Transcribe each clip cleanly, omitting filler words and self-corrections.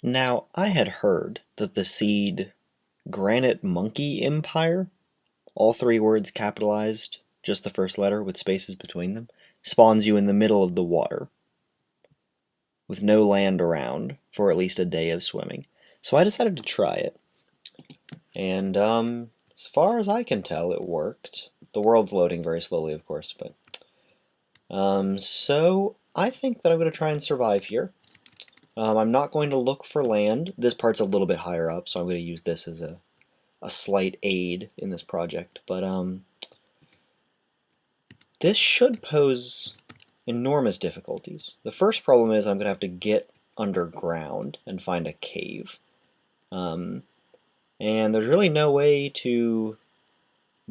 Now, I had heard that the seed Granite Monkey Empire, all three words capitalized, just the first letter with spaces between them, spawns you in the middle of the water with no land around for at least a day of swimming. So I decided to try it. And as far as I can tell, it worked. The world's loading very slowly, of course, but so I think that I'm going to try and survive here. I'm not going to look for land. This part's a little bit higher up, so I'm going to use this as a slight aid in this project. But this should pose enormous difficulties. The first problem is I'm going to have to get underground and find a cave. And there's really no way to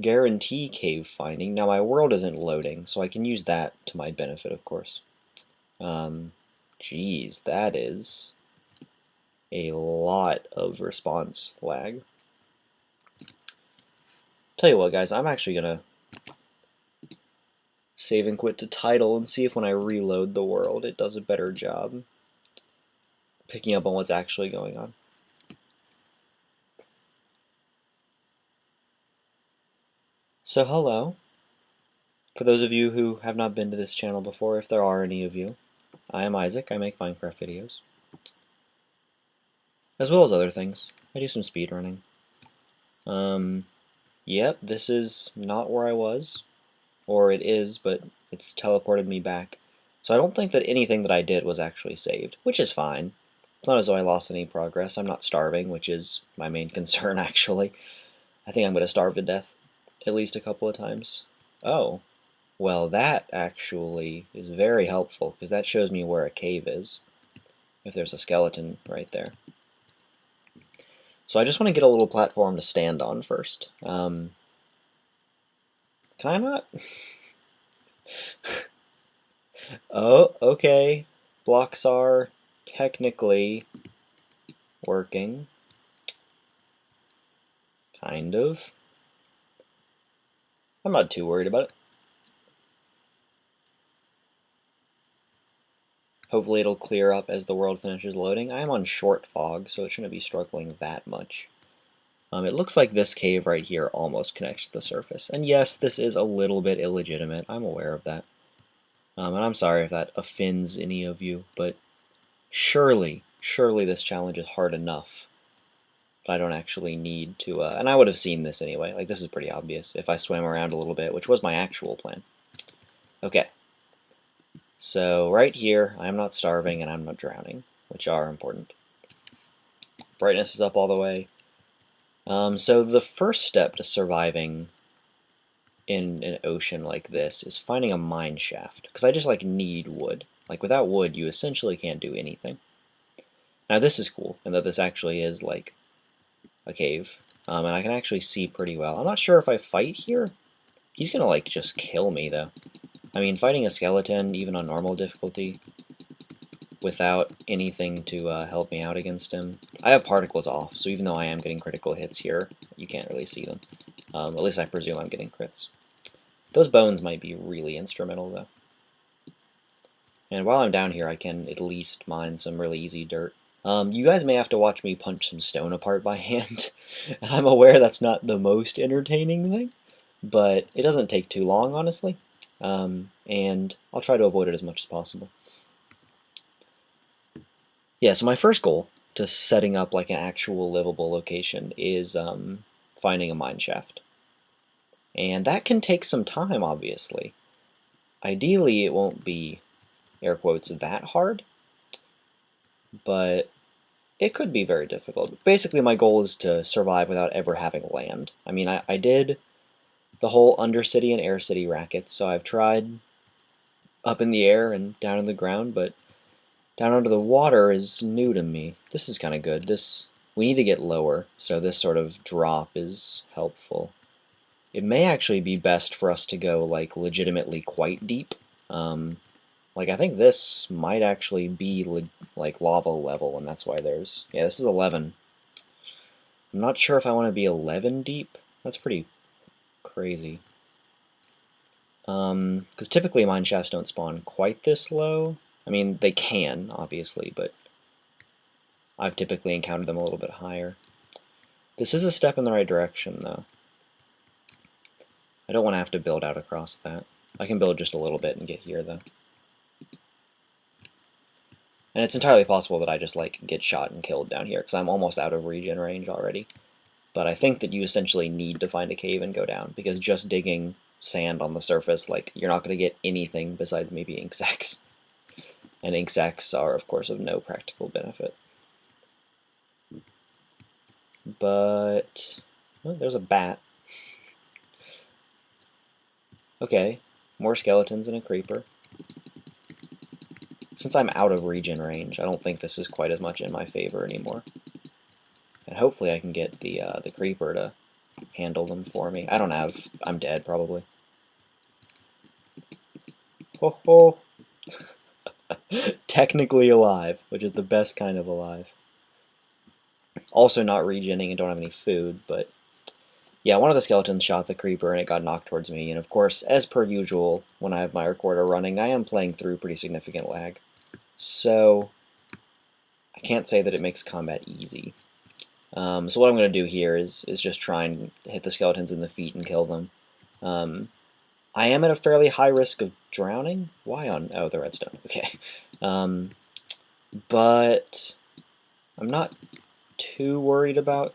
guarantee cave finding. Now my world isn't loading, so I can use that to my benefit, of course. Geez, that is a lot of response lag. Tell you what, guys, I'm actually gonna save and quit to title and see if when I reload the world it does a better job picking up on what's actually going on. So hello. For those of you who have not been to this channel before, if there are any of you, I am Isaac. I make Minecraft videos, as well as other things. I do some speedrunning. Yep, this is not where I was, or it is, but it's teleported me back. So I don't think that anything that I did was actually saved, which is fine. It's not as though I lost any progress. I'm not starving, which is my main concern, actually. I think I'm going to starve to death at least a couple of times. Oh, well, that actually is very helpful, because that shows me where a cave is, if there's a skeleton right there. So I just want to get a little platform to stand on first. Can I not? Oh, okay. Blocks are technically working. Kind of. I'm not too worried about it. Hopefully it'll clear up as the world finishes loading. I am on short fog, so it shouldn't be struggling that much. It looks like this cave right here almost connects to the surface. And yes, this is a little bit illegitimate. I'm aware of that. And I'm sorry if that offends any of you, but surely this challenge is hard enough that I don't actually need to, and I would have seen this anyway. Like, this is pretty obvious if I swam around a little bit, which was my actual plan. Okay. So right here, I'm not starving and I'm not drowning, which are important. Brightness is up all the way. So the first step to surviving in an ocean like this is finding a mine shaft, because I just like need wood. Like without wood, you essentially can't do anything. Now this is cool, in that this actually is like a cave, and I can actually see pretty well. I'm not sure if I fight here. He's gonna like just kill me though. I mean, fighting a skeleton, even on normal difficulty, without anything to help me out against him. I have particles off, so even though I am getting critical hits here, you can't really see them. At least I presume I'm getting crits. Those bones might be really instrumental, though. And while I'm down here, I can at least mine some really easy dirt. You guys may have to watch me punch some stone apart by hand. I'm aware that's not the most entertaining thing, but it doesn't take too long, honestly. And I'll try to avoid it as much as possible. Yeah, so my first goal to setting up like an actual livable location is finding a mine shaft. And that can take some time, obviously. Ideally, it won't be, air quotes, that hard, but it could be very difficult. Basically, my goal is to survive without ever having land. I mean, I did the whole Undercity and Air City rackets, so I've tried up in the air and down in the ground, but down under the water is new to me. This is kind of good. We need to get lower, so this sort of drop is helpful. It may actually be best for us to go like legitimately quite deep. Like I think this might actually be like lava level, and that's why there's, yeah, this is 11. I'm not sure if I want to be 11 deep. That's pretty crazy. Because typically mine shafts don't spawn quite this low. I mean, they can, obviously, but I've typically encountered them a little bit higher. This is a step in the right direction, though. I don't want to have to build out across that. I can build just a little bit and get here, though. And it's entirely possible that I just, like, get shot and killed down here, because I'm almost out of regen range already. But I think that you essentially need to find a cave and go down, because just digging sand on the surface, like, you're not going to get anything besides maybe ink sacs. And ink sacs are, of course, of no practical benefit. But, well, there's a bat. Okay, more skeletons and a creeper. Since I'm out of regen range, I don't think this is quite as much in my favor anymore. And hopefully I can get the creeper to handle them for me. I don't have... I'm dead, probably. Ho ho! Technically alive, which is the best kind of alive. Also not regenning and don't have any food, but... Yeah, one of the skeletons shot the creeper and it got knocked towards me, and of course, as per usual, when I have my recorder running, I am playing through pretty significant lag. So, I can't say that it makes combat easy. So what I'm going to do here is just try and hit the skeletons in the feet and kill them. I am at a fairly high risk of drowning. Why on... Oh, the redstone. Okay. But I'm not too worried about...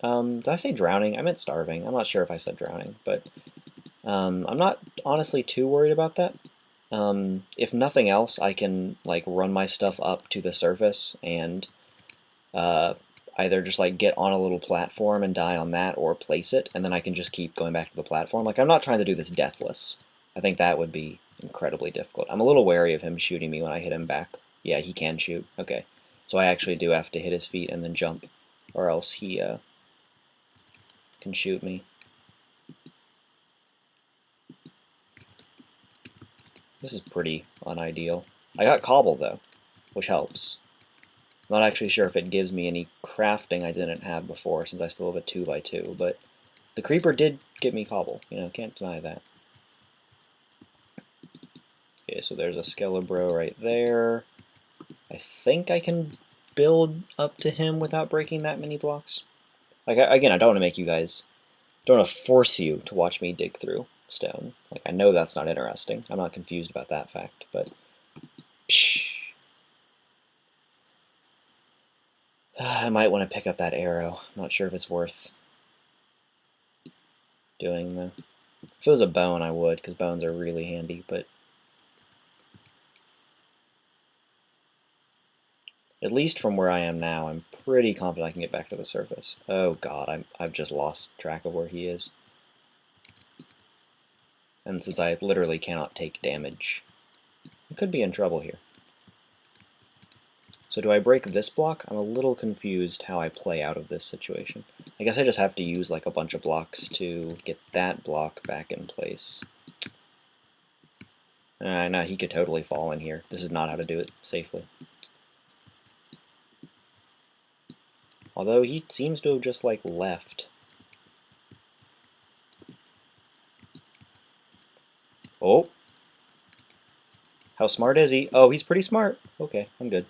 did I say drowning? I meant starving. I'm not sure if I said drowning, but I'm not honestly too worried about that. If nothing else, I can like run my stuff up to the surface and either just like get on a little platform and die on that, or place it, and then I can just keep going back to the platform. Like, I'm not trying to do this deathless. I think that would be incredibly difficult. I'm a little wary of him shooting me when I hit him back. Yeah, he can shoot. Okay. So I actually do have to hit his feet and then jump, or else he can shoot me. This is pretty unideal. I got cobble, though, which helps. I'm not actually sure if it gives me any crafting I didn't have before, since I still have a 2x2, but the creeper did get me cobble. You know, can't deny that. Okay, so there's a Skelebro right there. I think I can build up to him without breaking that many blocks. Like, again, I don't want to make you guys... don't want to force you to watch me dig through stone. Like, I know that's not interesting. I'm not confused about that fact, but... Psh. I might want to pick up that arrow. I'm not sure if it's worth doing, though. If it was a bone, I would, because bones are really handy, but... At least from where I am now, I'm pretty confident I can get back to the surface. Oh god, I've just lost track of where he is. And since I literally cannot take damage, I could be in trouble here. So do I break this block? I'm a little confused how I play out of this situation. I guess I just have to use like a bunch of blocks to get that block back in place. No, he could totally fall in here. This is not how to do it safely. Although he seems to have just, like, left. Oh. How smart is he? Oh, he's pretty smart. Okay, I'm good.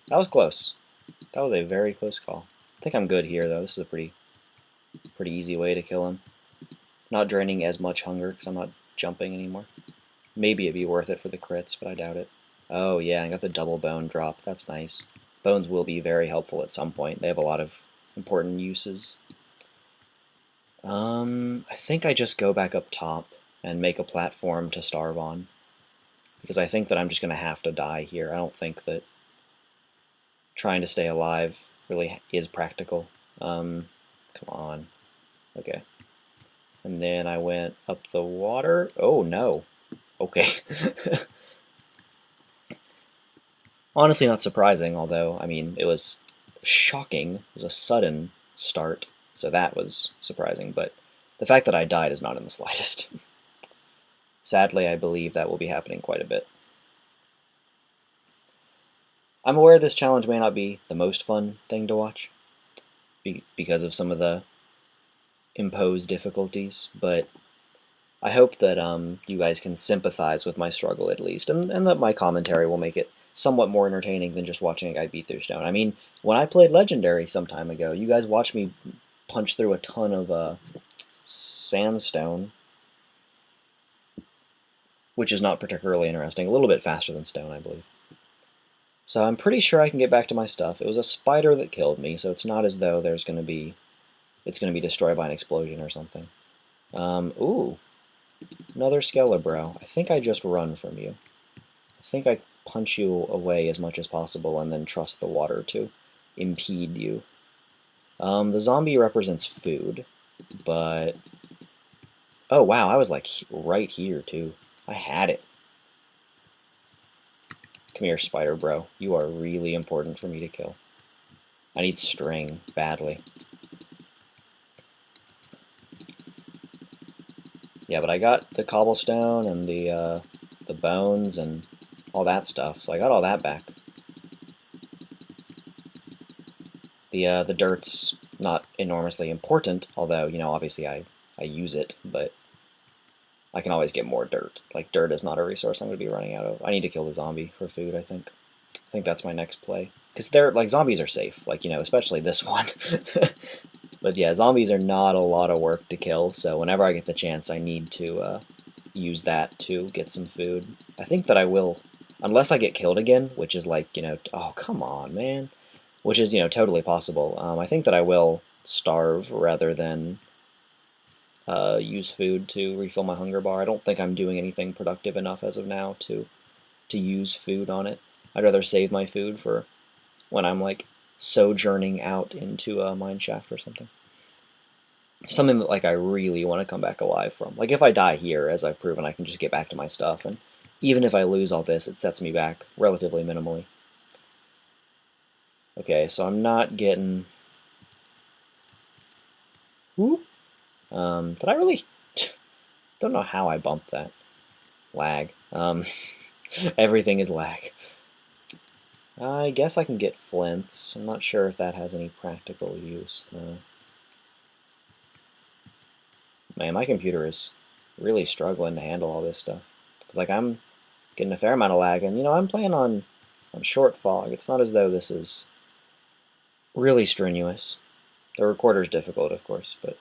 That was close. That was a very close call. I think I'm good here, though. This is a pretty easy way to kill him. Not draining as much hunger, because I'm not jumping anymore. Maybe it'd be worth it for the crits, but I doubt it. Oh, yeah, I got the double bone drop. That's nice. Bones will be very helpful at some point. They have a lot of important uses. I think I just go back up top and make a platform to starve on. Because I think that I'm just going to have to die here. I don't think that trying to stay alive really is practical. Come on. Okay. And then I went up the water. Oh, no. Okay. Honestly, not surprising, although, I mean, it was shocking. It was a sudden start, so that was surprising, but the fact that I died is not in the slightest. Sadly, I believe that will be happening quite a bit. I'm aware this challenge may not be the most fun thing to watch, because of some of the imposed difficulties, but I hope that you guys can sympathize with my struggle at least, and that my commentary will make it somewhat more entertaining than just watching a guy beat through stone. I mean, when I played Legendary some time ago, you guys watched me punch through a ton of sandstone, which is not particularly interesting. A little bit faster than stone, I believe. So I'm pretty sure I can get back to my stuff. It was a spider that killed me, so it's not as though it's going to be destroyed by an explosion or something. Ooh, another Skelebro. I think I just run from you. I think I punch you away as much as possible and then trust the water to impede you. The zombie represents food, but... Oh, wow, I was like right here, too. I had it. Come here, spider bro. You are really important for me to kill. I need string badly. Yeah, but I got the cobblestone and the bones and all that stuff, so I got all that back. The dirt's not enormously important, although, you know, obviously I use it, but I can always get more dirt. Like, dirt is not a resource I'm going to be running out of. I need to kill the zombie for food, I think. I think that's my next play. Because they're, like, zombies are safe. Like, you know, especially this one. But yeah, zombies are not a lot of work to kill, so whenever I get the chance, I need to use that to get some food. I think that I will, unless I get killed again, which is like, you know, oh, come on, man. Which is, you know, totally possible. I think that I will starve rather than use food to refill my hunger bar. I don't think I'm doing anything productive enough as of now to use food on it. I'd rather save my food for when I'm like sojourning out into a mine shaft or something. Something that like I really want to come back alive from. Like if I die here, as I've proven, I can just get back to my stuff, and even if I lose all this, it sets me back relatively minimally. Okay, so I'm not getting... Whoop. Did I really... Don't know how I bumped that. Lag. Everything is lag. I guess I can get flints. I'm not sure if that has any practical use. Man, my computer is really struggling to handle all this stuff. Like, I'm getting a fair amount of lag, and, you know, I'm playing on short fog. It's not as though this is really strenuous. The recorder's difficult, of course, but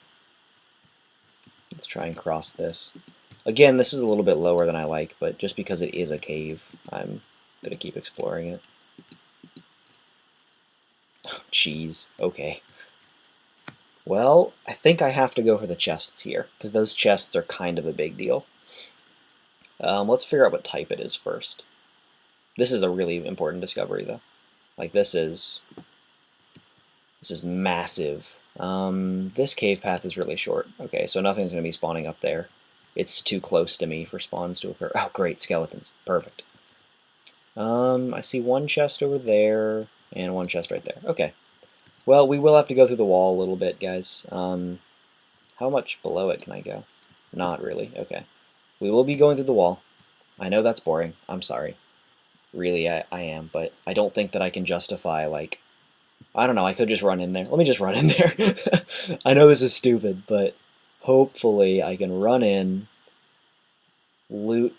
let's try and cross this. Again, this is a little bit lower than I like, but just because it is a cave, I'm going to keep exploring it. Jeez, okay. Well, I think I have to go for the chests here, because those chests are kind of a big deal. Let's figure out what type it is first. This is a really important discovery, though. Like, this is massive. This cave path is really short. Okay, so nothing's going to be spawning up there. It's too close to me for spawns to occur. Oh, great, skeletons. Perfect. I see one chest over there, and one chest right there. Okay. Well, we will have to go through the wall a little bit, guys. How much below it can I go? Not really. Okay. We will be going through the wall. I know that's boring. I'm sorry. Really, I am, but I don't think that I can justify, like... I don't know, I could just run in there. Let me just run in there. I know this is stupid, but hopefully I can run in, loot...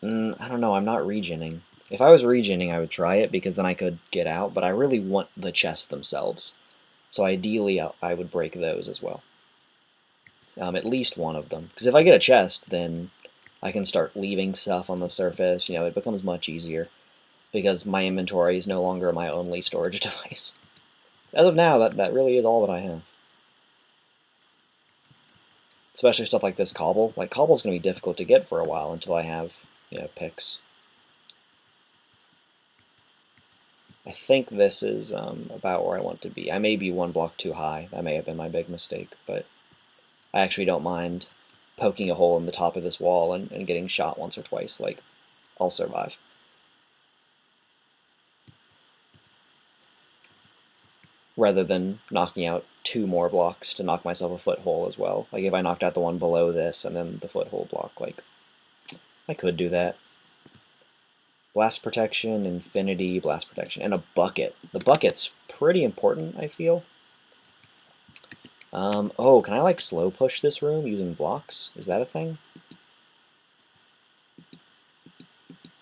I don't know, I'm not regening. If I was regening, I would try it, because then I could get out, but I really want the chests themselves. So ideally, I would break those as well. At least one of them. Because if I get a chest, then I can start leaving stuff on the surface. You know, it becomes much easier, because my inventory is no longer my only storage device. As of now, that really is all that I have. Especially stuff like this cobble. Like, cobble's going to be difficult to get for a while until I have, you know, picks. I think this is about where I want to be. I may be one block too high. That may have been my big mistake, but I actually don't mind poking a hole in the top of this wall and getting shot once or twice. Like, I'll survive. Rather than knocking out 2 more blocks to knock myself a foothold as well. Like, if I knocked out the one below this and then the foothold block, like, I could do that. Blast protection, infinity, blast protection, and a bucket. The bucket's pretty important, I feel. Oh, can I, like, slow push this room using blocks? Is that a thing?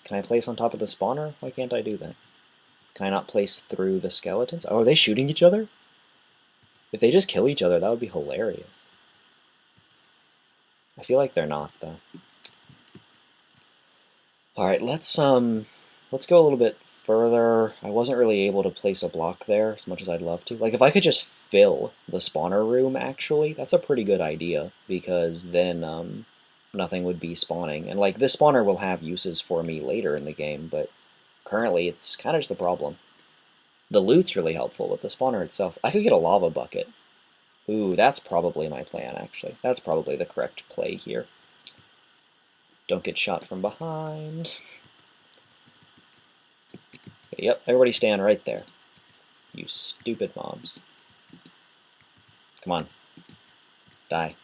Can I place on top of the spawner? Why can't I do that? Can I not place through the skeletons? Oh, are they shooting each other? If they just kill each other, that would be hilarious. I feel like they're not, though. Alright, let's go a little bit further. I wasn't really able to place a block there as much as I'd love to. Like, if I could just fill the spawner room, actually, that's a pretty good idea, because then nothing would be spawning. And, like, this spawner will have uses for me later in the game, but currently it's kind of just the problem. The loot's really helpful, but the spawner itself... I could get a lava bucket. Ooh, that's probably my plan, actually. That's probably the correct play here. Don't get shot from behind. Okay, yep, everybody stand right there. You stupid mobs. Come on. Die.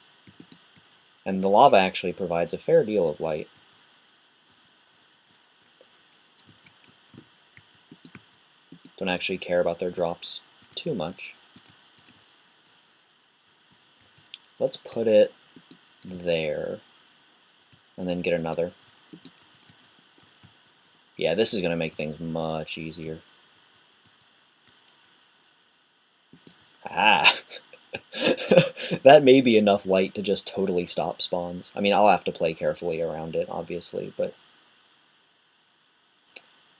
And the lava actually provides a fair deal of light. Don't actually care about their drops too much. Let's put it there. And then get another. Yeah, this is going to make things much easier. Ah! That may be enough light to just totally stop spawns. I mean, I'll have to play carefully around it, obviously, but...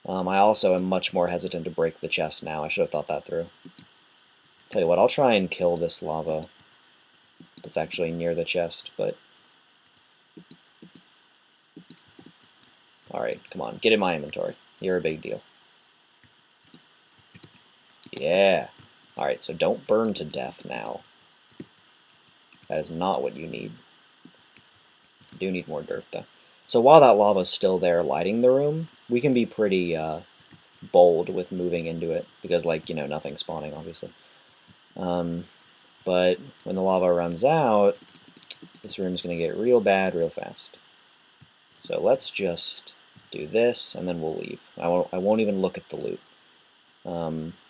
I also am much more hesitant to break the chest now. I should have thought that through. Tell you what, I'll try and kill this lava that's actually near the chest, but... Alright, come on, get in my inventory. You're a big deal. Yeah. Alright, so don't burn to death now. That is not what you need. You do need more dirt, though. So while that lava's still there lighting the room, we can be pretty bold with moving into it, because, like, you know, nothing's spawning, obviously. But when the lava runs out, this room's going to get real bad real fast. So let's just do this, and then we'll leave. I won't even look at the loot.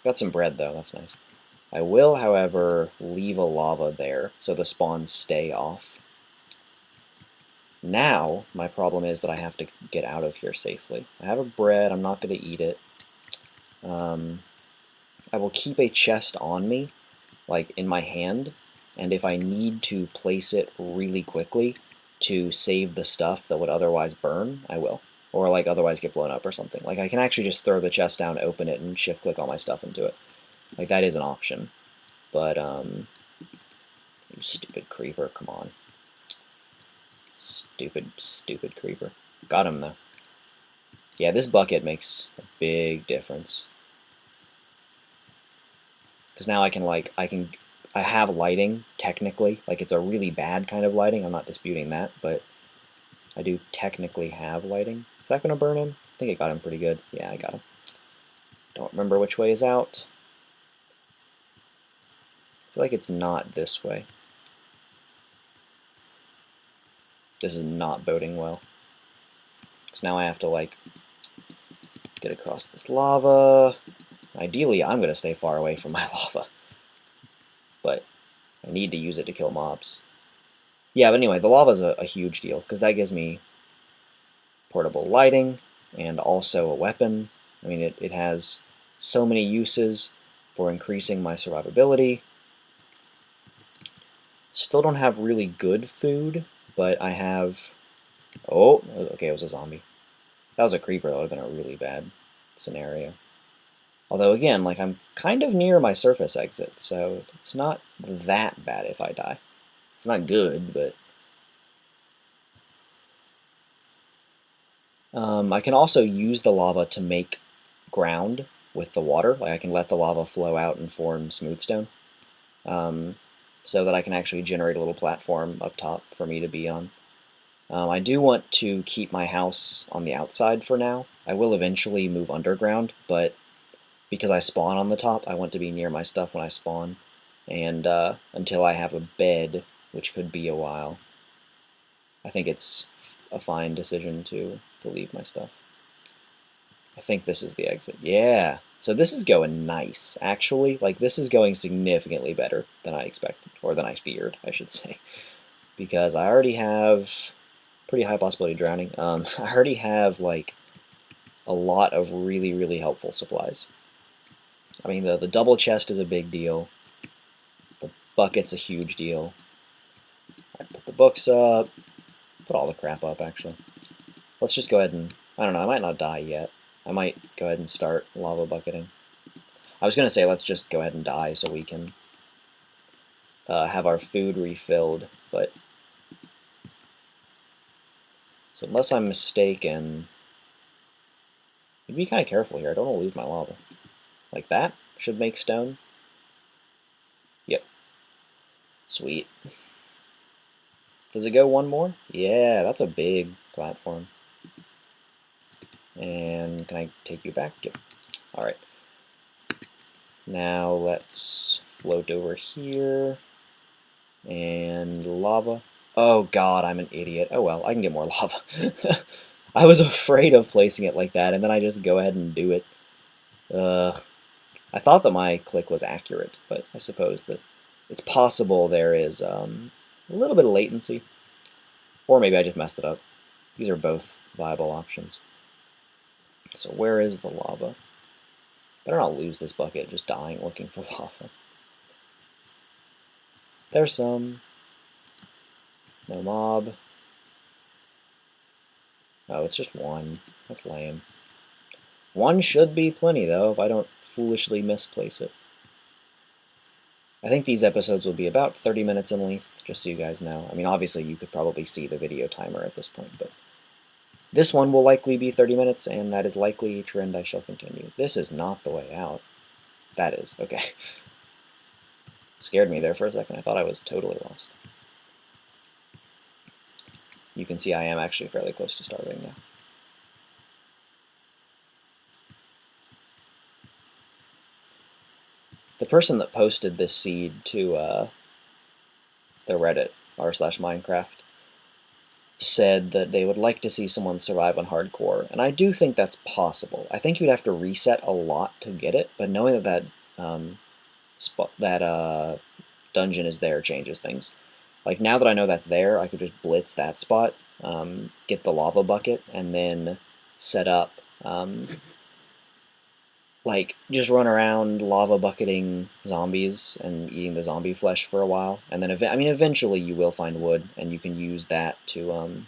Got some bread, though. That's nice. I will, however, leave a lava there, so the spawns stay off. Now, my problem is that I have to get out of here safely. I have a bread. I'm not going to eat it. I will keep a chest on me, like in my hand, and if I need to place it really quickly to save the stuff that would otherwise burn, I will. Or like otherwise get blown up or something. Like I can actually just throw the chest down, open it, and shift click all my stuff into it. Like that is an option. But you stupid creeper, come on. Stupid creeper. Got him though. Yeah, this bucket makes a big difference. Because now I have lighting, technically. Like, it's a really bad kind of lighting. I'm not disputing that, but I do technically have lighting. Is that going to burn him? I think it got him pretty good. Yeah, I got him. Don't remember which way is out. I feel like it's not this way. This is not boding well. Because now I have to, like, get across this lava. Ideally, I'm going to stay far away from my lava. But I need to use it to kill mobs. Yeah, but anyway, the lava's a huge deal, because that gives me portable lighting, and also a weapon. I mean, it has so many uses for increasing my survivability. Still don't have really good food, but I have... Oh, okay, it was a zombie. If that was a creeper, that would have been a really bad scenario. Although, again, like, I'm kind of near my surface exit, so it's not that bad if I die. It's not good, but... I can also use the lava to make ground with the water. Like, I can let the lava flow out and form smooth stone. So that I can actually generate a little platform up top for me to be on. I do want to keep my house on the outside for now. I will eventually move underground, but because I spawn on the top, I want to be near my stuff when I spawn. And until I have a bed, which could be a while, I think it's a fine decision to leave my stuff. I think this is the exit. Yeah. So this is going nice, actually. Like, this is going significantly better than I expected, or than I feared, I should say. Because I already have pretty high possibility of drowning. I already have, like, a lot of really, really helpful supplies. I mean, the double chest is a big deal. The bucket's a huge deal. Right, put the books up. Put all the crap up, actually. Let's just go ahead and... I don't know, I might not die yet. I might go ahead and start lava bucketing. I was going to say let's just go ahead and die so we can have our food refilled, but... So unless I'm mistaken... I'd be kind of careful here. I don't want to lose my lava. Like that should make stone. Yep. Sweet. Does it go one more? Yeah, that's a big platform. And can I take you back? Yep. Alright. Now let's float over here. And lava. Oh god, I'm an idiot. Oh well, I can get more lava. I was afraid of placing it like that, and then I just go ahead and do it. I thought that my click was accurate, but I suppose that it's possible there is a little bit of latency. Or maybe I just messed it up. These are both viable options. So where is the lava? Better not lose this bucket just dying looking for lava. There's some. No mob. Oh, it's just one. That's lame. One should be plenty, though, if I don't foolishly misplace it. I think these episodes will be about 30 minutes in length, just so you guys know. I mean, obviously, you could probably see the video timer at this point, but this one will likely be 30 minutes, and that is likely a trend I shall continue. This is not the way out. That is. Okay. Scared me there for a second. I thought I was totally lost. You can see I am actually fairly close to starving now. The person that posted this seed to the Reddit r/Minecraft said that they would like to see someone survive on hardcore, and I do think that's possible. I think you'd have to reset a lot to get it, but knowing that that dungeon is there changes things. Like now that I know that's there, I could just blitz that spot, get the lava bucket, and then set up like just run around lava bucketing zombies and eating the zombie flesh for a while, and then I mean eventually you will find wood, and you can use that to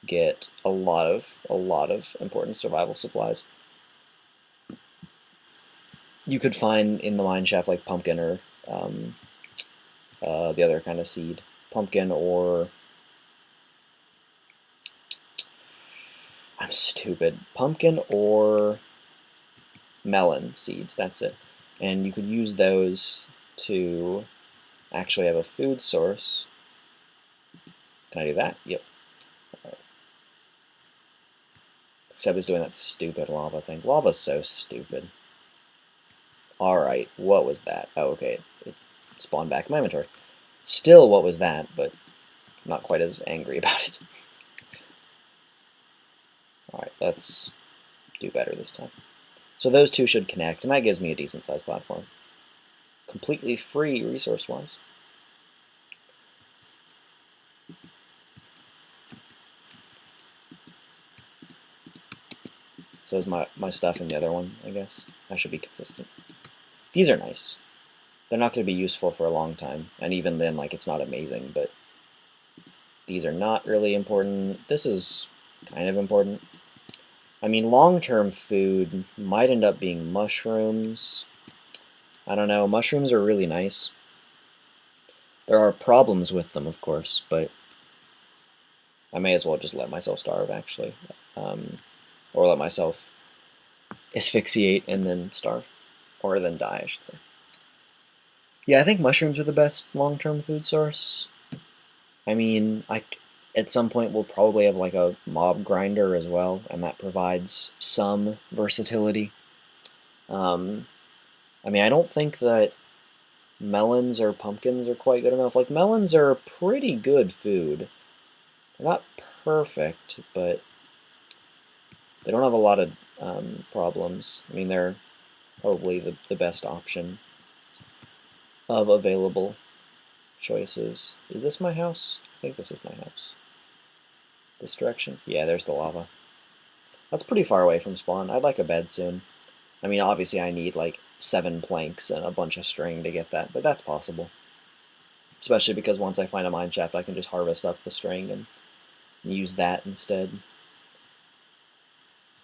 get a lot of important survival supplies. You could find in the mine shaft like pumpkin or the other kind of seed, pumpkin or I'm stupid, pumpkin or melon seeds, that's it. And you could use those to actually have a food source. Can I do that? Yep. Right. Except it's doing that stupid lava thing. Lava's so stupid. Alright, what was that? Oh, okay, it spawned back in my inventory. Still, what was that, but not quite as angry about it. Alright, let's do better this time. So those two should connect, and that gives me a decent-sized platform. Completely free resource-wise. So is my stuff in the other one, I guess. I should be consistent. These are nice. They're not going to be useful for a long time, and even then, like, it's not amazing, but these are not really important. This is kind of important. I mean, long-term food might end up being mushrooms. I don't know. Mushrooms are really nice. There are problems with them, of course, but I may as well just let myself starve, actually. Or let myself asphyxiate and then starve. Or then die, I should say. Yeah, I think mushrooms are the best long-term food source. I mean, at some point we'll probably have like a mob grinder as well, and that provides some versatility. I mean, I don't think that melons or pumpkins are quite good enough. Like, melons are pretty good food. They're not perfect, but they don't have a lot of problems. I mean, they're probably the best option of available choices. Is this my house? I think this is my house. This direction? Yeah, there's the lava. That's pretty far away from spawn. I'd like a bed soon. I mean, obviously I need like 7 planks and a bunch of string to get that, but that's possible. Especially because once I find a mine shaft, I can just harvest up the string and use that instead.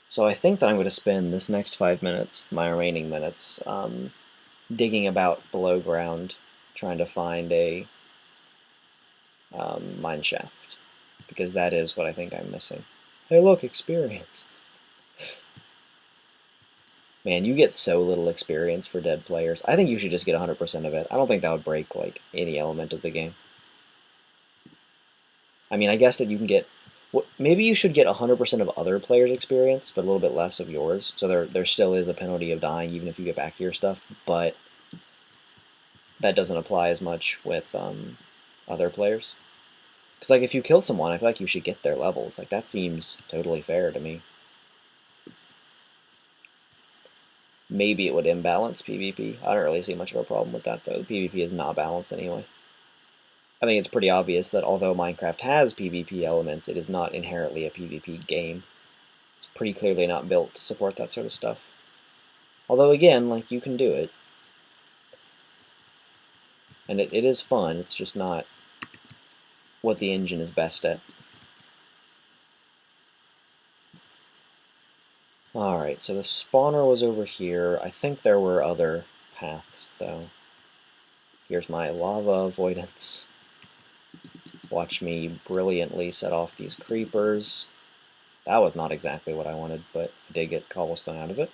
So I think that I'm going to spend this next 5 minutes, my remaining minutes, digging about below ground, trying to find a mine shaft, because that is what I think I'm missing. Hey look, experience! Man, you get so little experience for dead players. I think you should just get 100% of it. I don't think that would break like any element of the game. I mean, I guess that you can get... Maybe you should get 100% of other players' experience, but a little bit less of yours. So there still is a penalty of dying even if you get back to your stuff, but that doesn't apply as much with other players. Because like if you kill someone, I feel like you should get their levels. Like that seems totally fair to me. Maybe it would imbalance PvP. I don't really see much of a problem with that though. PvP is not balanced anyway. I think it's pretty obvious that although Minecraft has PvP elements, it is not inherently a PvP game. It's pretty clearly not built to support that sort of stuff. Although again, like you can do it. And it is fun, it's just not what the engine is best at. Alright, so the spawner was over here. I think there were other paths, though. Here's my lava avoidance. Watch me brilliantly set off these creepers. That was not exactly what I wanted, but I did get cobblestone out of it.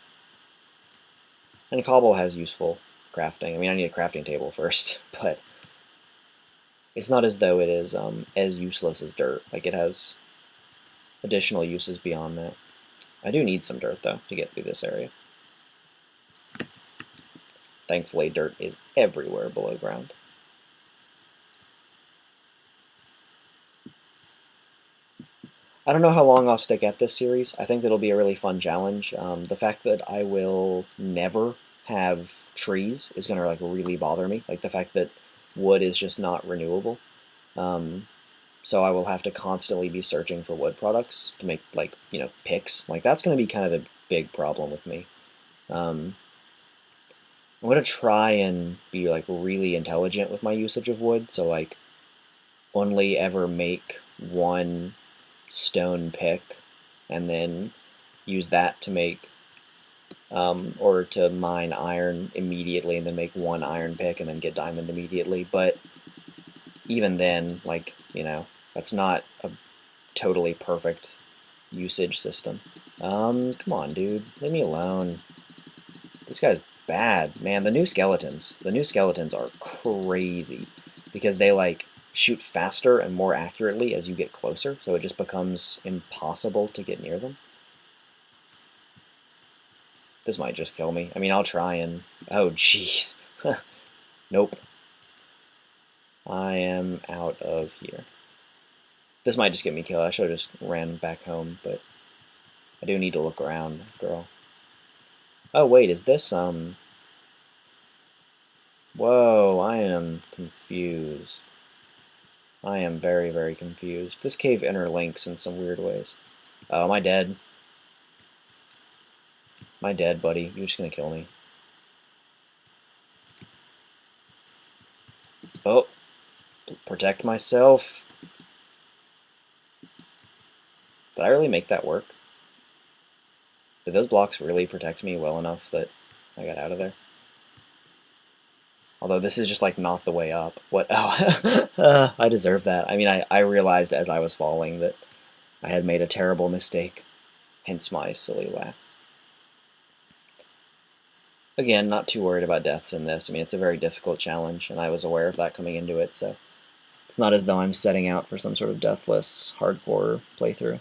And cobble has useful crafting. I mean, I need a crafting table first, but it's not as though it is as useless as dirt. Like, it has additional uses beyond that. I do need some dirt, though, to get through this area. Thankfully, dirt is everywhere below ground. I don't know how long I'll stick at this series. I think it'll be a really fun challenge. The fact that I will never have trees is going to like really bother me. Like the fact that wood is just not renewable. So I will have to constantly be searching for wood products to make like, you know, picks. Like that's going to be kind of a big problem with me. I'm going to try and be like really intelligent with my usage of wood. So like only ever make one stone pick and then use that to make or to mine iron immediately and then make one iron pick and then get diamond immediately. But even then, like, you know, that's not a totally perfect usage system. Come on, dude, leave me alone. This guy's bad, man. The new skeletons are crazy because they like shoot faster and more accurately as you get closer, so it just becomes impossible to get near them. This might just kill me. I mean, I'll try and... Oh, jeez. Nope. I am out of here. This might just get me killed. I should have just ran back home, but I do need to look around after all. Oh, wait, is this, Whoa, I am confused. I am very, very confused. This cave interlinks in some weird ways. Oh, am I dead? Am I dead, buddy? You're just gonna kill me. Oh, protect myself. Did I really make that work? Did those blocks really protect me well enough that I got out of there? Although this is just like not the way up. What? Oh, I deserve that. I mean, I realized as I was falling that I had made a terrible mistake. Hence my silly laugh. Again, not too worried about deaths in this. I mean, it's a very difficult challenge, and I was aware of that coming into it, so it's not as though I'm setting out for some sort of deathless, hardcore playthrough.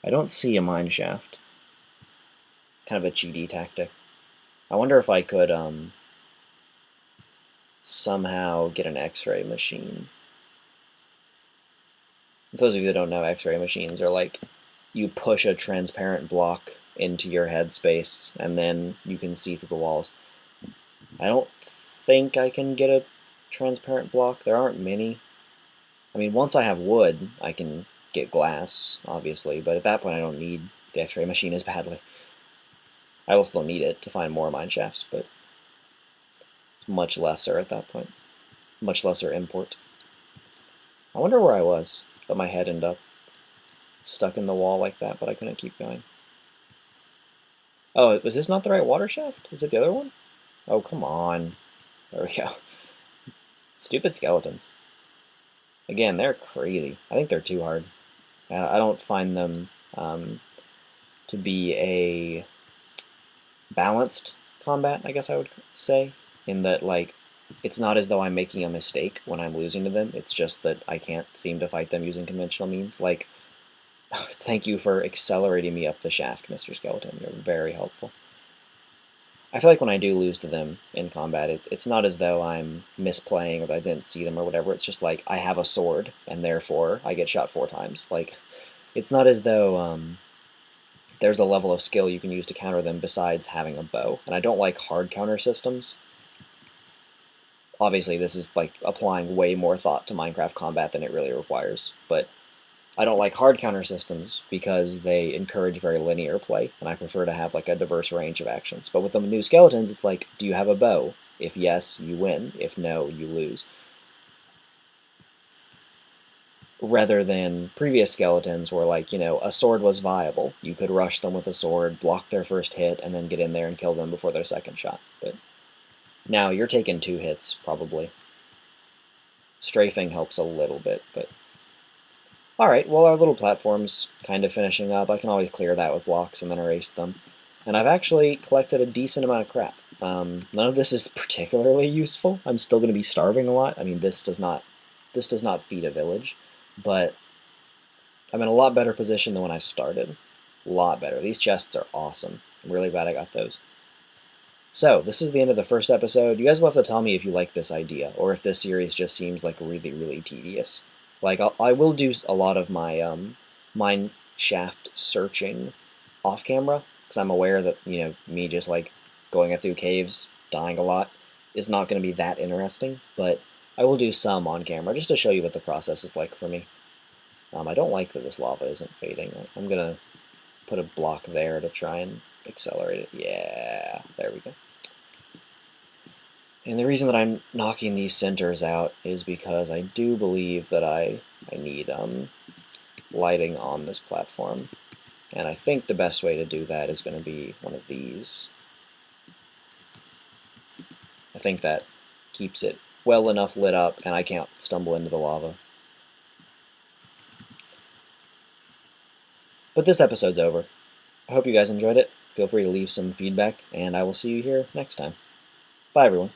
I don't see a mine shaft. Kind of a cheaty tactic. I wonder if I could, somehow get an X-ray machine. For those of you that don't know, X-ray machines are like, you push a transparent block into your headspace, and then you can see through the walls. I don't think I can get a transparent block. There aren't many. I mean, once I have wood, I can get glass, obviously, but at that point I don't need the X-ray machine as badly. I will still need it to find more mine shafts, but it's much lesser at that point. Much lesser import. I wonder where I was, but my head ended up stuck in the wall like that, but I couldn't keep going. Oh, was this not the right water shaft? Is it the other one? Oh, come on. There we go. Stupid skeletons. Again, they're crazy. I think they're too hard. I don't find them to be a balanced combat, I guess I would say, in that, like, it's not as though I'm making a mistake when I'm losing to them, it's just that I can't seem to fight them using conventional means. Like, thank you for accelerating me up the shaft, Mr. Skeleton. You're very helpful. I feel like when I do lose to them in combat, it's not as though I'm misplaying or that I didn't see them or whatever. It's just like I have a sword, and therefore I get shot 4 times. Like, it's not as though there's a level of skill you can use to counter them besides having a bow. And I don't like hard counter systems. Obviously, this is like applying way more thought to Minecraft combat than it really requires, but I don't like hard counter systems because they encourage very linear play, and I prefer to have like a diverse range of actions. But with the new skeletons, it's like, do you have a bow? If yes, you win. If no, you lose. Rather than previous skeletons where, like, you know, a sword was viable. You could rush them with a sword, block their first hit, and then get in there and kill them before their second shot. But now you're taking 2 hits, probably. Strafing helps a little bit, but... Alright, well, our little platform's kind of finishing up. I can always clear that with blocks and then erase them. And I've actually collected a decent amount of crap. None of this is particularly useful. I'm still going to be starving a lot. I mean, this does not feed a village, but I'm in a lot better position than when I started. A lot better. These chests are awesome. I'm really glad I got those. So, this is the end of the first episode. You guys will have to tell me if you like this idea, or if this series just seems like really, really tedious. Like, I will do a lot of my mine shaft searching off camera, because I'm aware that, you know, me just, like, going through caves, dying a lot, is not going to be that interesting, but I will do some on camera, just to show you what the process is like for me. I don't like that this lava isn't fading. I'm going to put a block there to try and accelerate it. Yeah, there we go. And the reason that I'm knocking these centers out is because I do believe that I need lighting on this platform. And I think the best way to do that is going to be one of these. I think that keeps it well enough lit up and I can't stumble into the lava. But this episode's over. I hope you guys enjoyed it. Feel free to leave some feedback, and I will see you here next time. Bye, everyone.